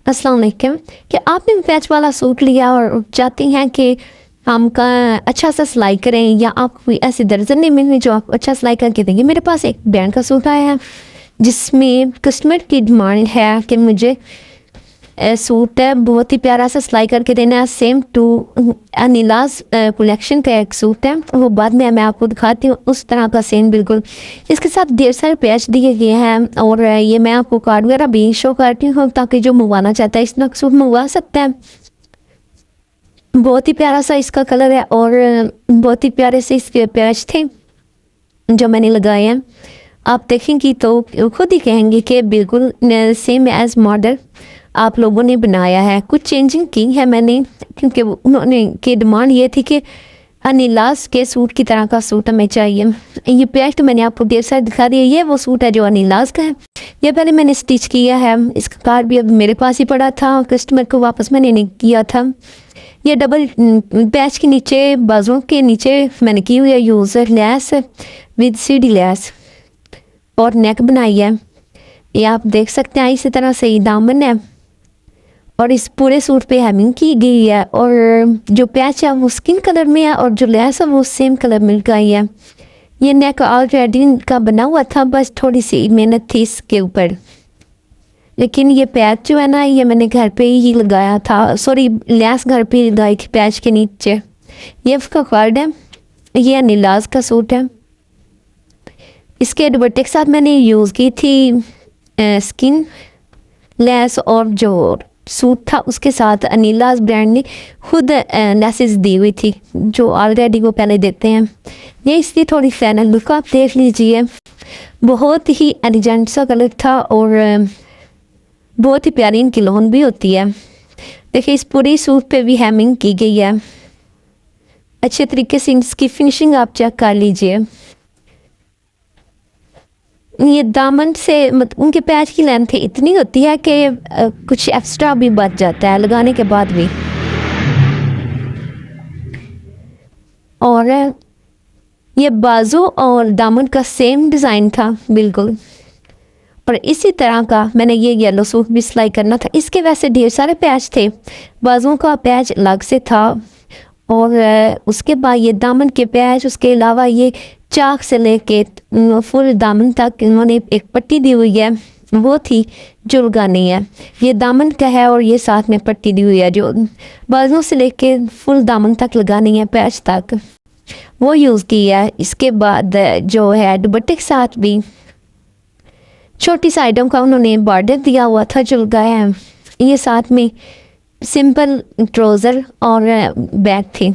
अस्सलाम वालेकुम। कि आपने पैच वाला सूट लिया और चाहती हैं कि हम का अच्छा सा सिलाई करें, या आप कोई ऐसी दर्जन नहीं मिली जो आप अच्छा सिलाई करके देंगे। मेरे पास एक ब्रांड का सूट आया है जिसमें कस्टमर की डिमांड है कि मुझे सूट है बहुत ही प्यारा सा सिलाई करके देना है। सेम टू अनिलाज कलेक्शन का एक सूट है, वो बाद में मैं आपको दिखाती हूँ उस तरह का सेम बिल्कुल। इसके साथ ढेर सारे पैच दिए गए हैं और ये मैं आपको कार्ड वगैरह भी शो करती हूँ ताकि जो मंगवाना चाहता है इस तरह का सूट मंगवा सकता है। बहुत ही प्यारा सा इसका कलर है और बहुत ही प्यारे से इसके पैच थे जो मैंने लगाए हैं। आप देखेंगी तो खुद ही कहेंगे कि बिल्कुल सेम एज मॉडल आप लोगों ने बनाया है। कुछ चेंजिंग की है मैंने क्योंकि उन्होंने की डिमांड ये थी कि अनिलाज के सूट की तरह का सूट हमें चाहिए। ये पैच तो मैंने आपको ढेर सारा दिखा दिया। ये वो सूट है जो अनिलाज का है। ये पहले मैंने स्टिच किया है। इसका कार्ड भी अब मेरे पास ही पड़ा था, कस्टमर को वापस मैंने नहीं किया था। ये डबल पैच के नीचे बाजुओं के नीचे मैंने की हुई है use lace with CD lace और नेक बनाई है। ये आप देख सकते हैं। इसी तरह से दामन है और इस पूरे सूट पे हेमिंग की गई है और जो पैच है वो स्किन कलर में है और जो लेस है वो सेम कलर मिल गई है। ये नेक ऑलरेडी का बना हुआ था, बस थोड़ी सी मेहनत थी इसके ऊपर। लेकिन ये पैच जो है ना ये मैंने घर पे ही लगाया था, सॉरी लेस घर पे लगाई थी पैच के नीचे। ये उसका कार्ड है। ये अनिलाज का सूट है। इसके दुपट्टे के साथ मैंने यूज़ की थी स्किन लेस और जो सूट था उसके साथ अनिलाज ब्रांड ने खुद लेसेस दी हुई थी जो ऑलरेडी वो पहले देते हैं। ये इसकी थोड़ी फाइनल लुक आप देख लीजिए। बहुत ही एलिजेंट सा कलर था और बहुत ही प्यारी इनकी लोन भी होती है। देखिए इस पूरी सूट पे भी हेमिंग की गई है। अच्छे तरीके से इसकी फिनिशिंग आप चेक कर लीजिए। ये दामन से उनके पैच की लेंथ इतनी होती है कि कुछ एक्स्ट्रा भी बच जाता है लगाने के बाद भी। और ये बाजू और दामन का सेम डिज़ाइन था बिल्कुल। और इसी तरह का मैंने ये येलो सूट भी सिलाई करना था। इसके वैसे ढेर सारे पैच थे, बाजुओं का पैच अलग से था और उसके बाद ये दामन के पैच, उसके अलावा ये चाक से लेके फुल दामन तक इन्होंने एक पट्टी दी हुई है, वो थी जो लगानी है। ये दामन का है और ये साथ में पट्टी दी हुई है जो बाजुओं से लेके फुल दामन तक लगानी है पैच तक, वो यूज़ की है। इसके बाद जो है दुपट्टे के साथ भी छोटी साइडों का उन्होंने बॉर्डर दिया हुआ था जो लगाया है। ये साथ में सिंपल ट्राउज़र और बैग थे।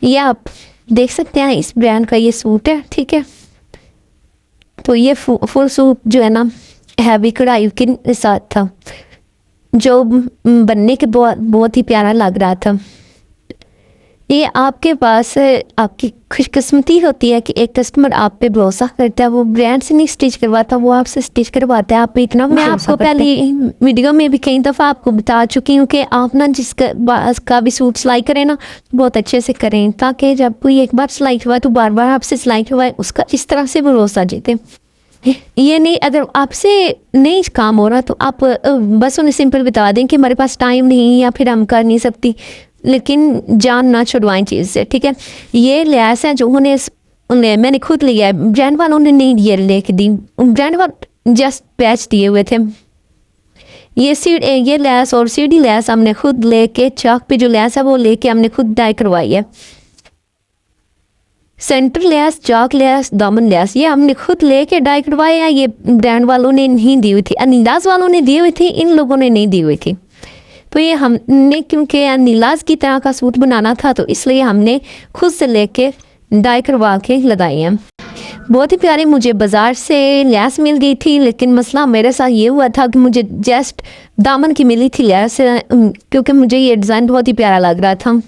ये आप देख सकते हैं इस ब्रांड का ये सूट है, ठीक है। तो ये फुल सूट जो है ना हैवी कढ़ाई के साथ था जो बनने के बहुत ही प्यारा लग रहा था। ये आपके पास आपकी खुशकिस्मती होती है कि एक कस्टमर आप पे भरोसा करता है, वो ब्रांड से नहीं स्टिच करवाता, वो आपसे स्टिच करवाता है। आप पे इतना मैं आपको पहले वीडियो में भी कई दफ़ा आपको बता चुकी हूँ कि आप ना जिसका भी सूट सिलाई करें ना बहुत अच्छे से करें ताकि जब कोई एक बार सिलाई करवाए तो बार बार आपसे सिलाई करवाए, उसका इस तरह से भरोसा जीते। ये नहीं अगर आपसे नहीं काम हो रहा तो आप बस उन्हें सिंपल बता दें कि हमारे पास टाइम नहीं या फिर हम कर नहीं सकती, लेकिन जान ना छुड़वाएं चीज़ से, ठीक है। ये लिहाज है जो उन्हें मैंने खुद लिया है, ब्रांड वालों ने नहीं ये लेके दी, ब्रांड वाले जस्ट पैच दिए हुए थे। ये लैस और सीडी लैस हमने खुद लेके चाक पे जो लैस है वो लेके हमने खुद डाई करवाई है। सेंटर लैस, चाक लैस, दामन लैस ये हमने खुद लेके डाई करवाए हैं। ये ब्रांड वालों ने नहीं दी हुई थी, अनिलाज वालों ने दी हुई थी, इन लोगों ने नहीं दी हुई थी। तो ये हमने क्योंकि अनिलाज की तरह का सूट बनाना था तो इसलिए हमने खुद से लेके डाई करवा के लगाई हैं। बहुत ही प्यारी मुझे बाज़ार से लैस मिल गई थी, लेकिन मसला मेरे साथ ये हुआ था कि मुझे जस्ट दामन की मिली थी लैस क्योंकि मुझे ये डिज़ाइन बहुत ही प्यारा लग रहा था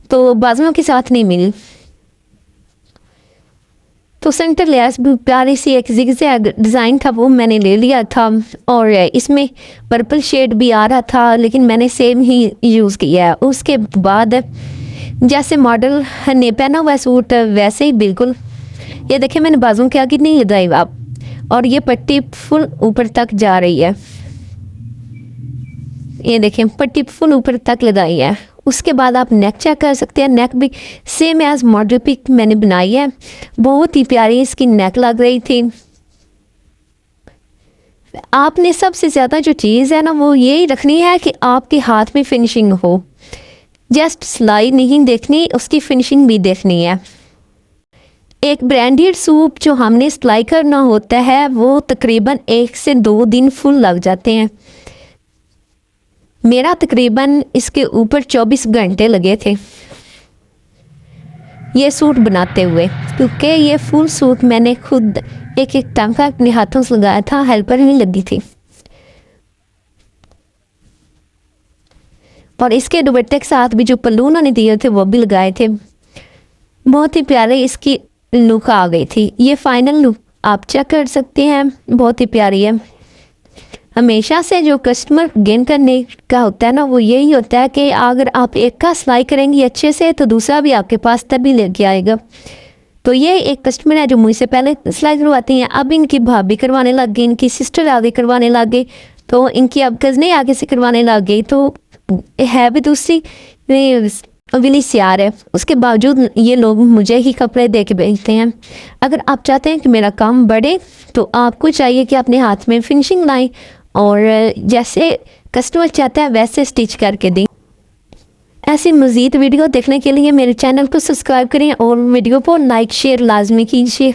तो बाजुओं के साथ नहीं मिली। तो सेंटर लैस भी प्यारी सी एक ज़िगज़ैग डिज़ाइन था वो मैंने ले लिया था और इसमें पर्पल शेड भी आ रहा था लेकिन मैंने सेम ही यूज़ किया है। उसके बाद जैसे मॉडल ने पहना हुआ सूट वैसे ही बिल्कुल ये देखिए मैंने बाजुओं के आगे नहीं लगाई आप, और ये पट्टी फुल ऊपर तक जा रही है। ये देखें पट्टी फुल ऊपर तक लगाई है। उसके बाद आप नेक चेक कर सकते हैं, नेक भी सेम एज मॉडल पिक मैंने बनाई है, बहुत ही प्यारी इसकी नेक लग रही थी। आपने सबसे ज़्यादा जो चीज़ है ना वो यही रखनी है कि आपके हाथ में फिनिशिंग हो, जस्ट सिलाई नहीं देखनी, उसकी फिनिशिंग भी देखनी है। एक ब्रांडेड सूट जो हमने सिलाई करना होता है वो तकरीबन 1 से 2 दिन फुल लग जाते हैं। मेरा तकरीबन इसके ऊपर 24 घंटे लगे थे ये सूट बनाते हुए, क्योंकि ये फुल सूट मैंने खुद एक एक टांका अपने हाथों से लगाया था, हेल्पर नहीं लगी थी। और इसके दुपट्टे के साथ भी जो पल्लू उन्होंने दिए थे वो भी लगाए थे, बहुत ही प्यारे इसकी लुक आ गई थी। ये फाइनल लुक आप चेक कर सकते हैं, बहुत ही प्यारी है। हमेशा से जो कस्टमर गेन करने का होता है ना वो यही होता है कि अगर आप एक का सिलाई करेंगी अच्छे से तो दूसरा भी आपके पास तभी लेके आएगा। तो ये एक कस्टमर है जो मुझसे पहले सिलाई करवाती हैं, अब इनकी भाभी करवाने लग गई, इनकी सिस्टर आगे करवाने लग गई, तो इनकी अब कज़नें आगे से करवाने लग गई। तो है भी दूसरी विली सियार है, उसके बावजूद ये लोग मुझे ही कपड़े दे के भेजते हैं। अगर आप चाहते हैं कि मेरा काम बढ़े तो आपको चाहिए कि अपने हाथ में फिनिशिंग लाएं और जैसे कस्टमर चाहता है वैसे स्टिच करके दें। ऐसी मज़ीद वीडियो देखने के लिए मेरे चैनल को सब्सक्राइब करें और वीडियो को लाइक शेयर लाजमी कीजिए।